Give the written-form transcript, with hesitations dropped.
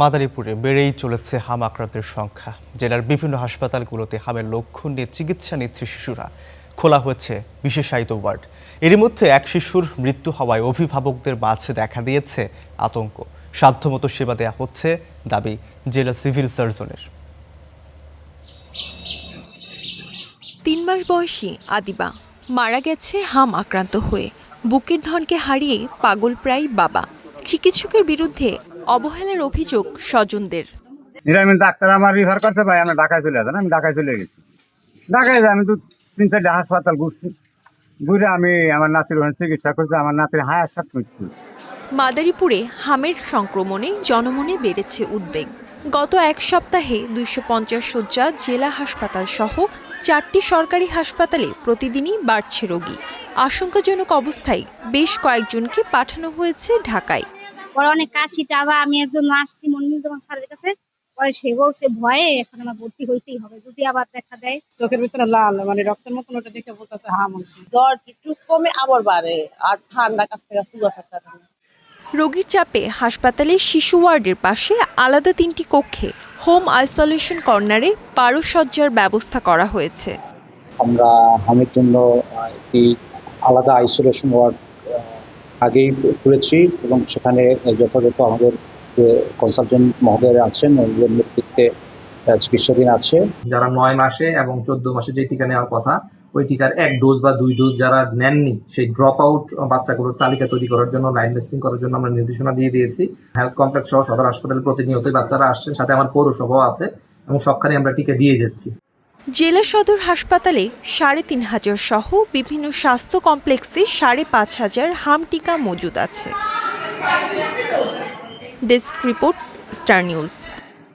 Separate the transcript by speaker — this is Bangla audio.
Speaker 1: মাদারীপুরে বেড়েই চলেছে হাম আক্রান্তের সংখ্যা। জেলার বিভিন্ন হাসপাতালগুলোতে হামের লক্ষণ নিয়ে চিকিৎসা নিচ্ছে শিশুরা। খোলা হয়েছে বিশেষায়িত ওয়ার্ড। এরই মধ্যে এক শিশুর মৃত্যু হওয়ায় অভিভাবকদের মাঝে দেখা দিয়েছে আতঙ্ক। সাধ্যমতো সেবা দেয়া হচ্ছে দাবি জেলা সিভিল সার্জনের।
Speaker 2: 3 মাস বয়সী আদিবা মারা গেছে হাম আক্রান্ত হয়ে। বুকের ধনকে হারিয়ে পাগল প্রায় বাবা। চিকিৎসকের বিরুদ্ধে অবহেলার অভিযোগ স্বজনদের।
Speaker 3: নিরামিন ডাক্তার আমার রিফার করছে, ভাই আমরা ঢাকায় চলে যান। আমি ঢাকায় চলে গেছি। ঢাকায় আমি 3-4টা হাসপাতাল ঘুরছি, ঘুরে আমি আমার নাতির ওখানে চিকিৎসা করছি। আমার নাতির হায়ার সাত মৃত্যু।
Speaker 2: মাদারীপুরে হামের সংক্রমণে জনমনে বেড়েছে উদ্বেগ। গত এক সপ্তাহে 250 শয্যা জেলা হাসপাতাল সহ 4টি সরকারি হাসপাতালে প্রতিদিনই বাড়ছে রোগী। আশঙ্কাজনক অবস্থায় বেশ কয়েকজনকে পাঠানো হয়েছে ঢাকায়।
Speaker 4: পরে অনেক কাশি টাবা, আমি একজন আসছি মনিরুজ্জামান স্যারের কাছে, পরে সে বলছে ভয়ে এখন আমার ভর্তি হইতেই হবে, যদি আবার দেখা দেয়।
Speaker 5: চোখের ভিতরে লাল মানে রক্তের মতন, ওটা দেখে বলতেছে হাম হয়েছে।
Speaker 6: জ্বর একটু কমে আবার বাড়ে, আর ঠান্ডা কাছতে কাছতে বসাতে।
Speaker 2: রোগীর চাপে হাসপাতালের শিশু ওয়ার্ডের পাশে আলাদা 3টি কক্ষে হোম আইসোলেশন কর্নারে 12 শয্যার ব্যবস্থা করা হয়েছে।
Speaker 7: আমরা হামের জন্য একটি আলাদা আইসোলেশন ওয়ার্ড আগেই করেছি এবং সেখানে যথাযথ আমাদের যে কনসালটেন্ট মহোদয় আছেন ওদের নেতৃত্বে চিকিৎসাধীন আছে।
Speaker 8: যারা 9 মাসে এবং 14 মাসে যে টিকা নেওয়ার কথা, ওই টিকার 1 ডোজ বা 2 ডোজ যারা নেননি, সেই ড্রপ আউট বাচ্চাগুলোর তালিকা তৈরি করার জন্য, লাইন লিস্টিং করার জন্য আমরা নির্দেশনা দিয়ে দিয়েছি। হেলথ কমপ্লেক্স সহ সদর হাসপাতালে প্রতিনিয়তই বাচ্চারা আসছেন, সাথে আমার পৌরসভাও আছে এবং সবখানে আমরা টিকা দিয়ে যাচ্ছি।
Speaker 2: জেলা সদর হাসপাতালে 3500 সহ বিভিন্ন স্বাস্থ্য কমপ্লেক্সে 5500 হাম টিকা মজুদ আছে। Desk report, star news.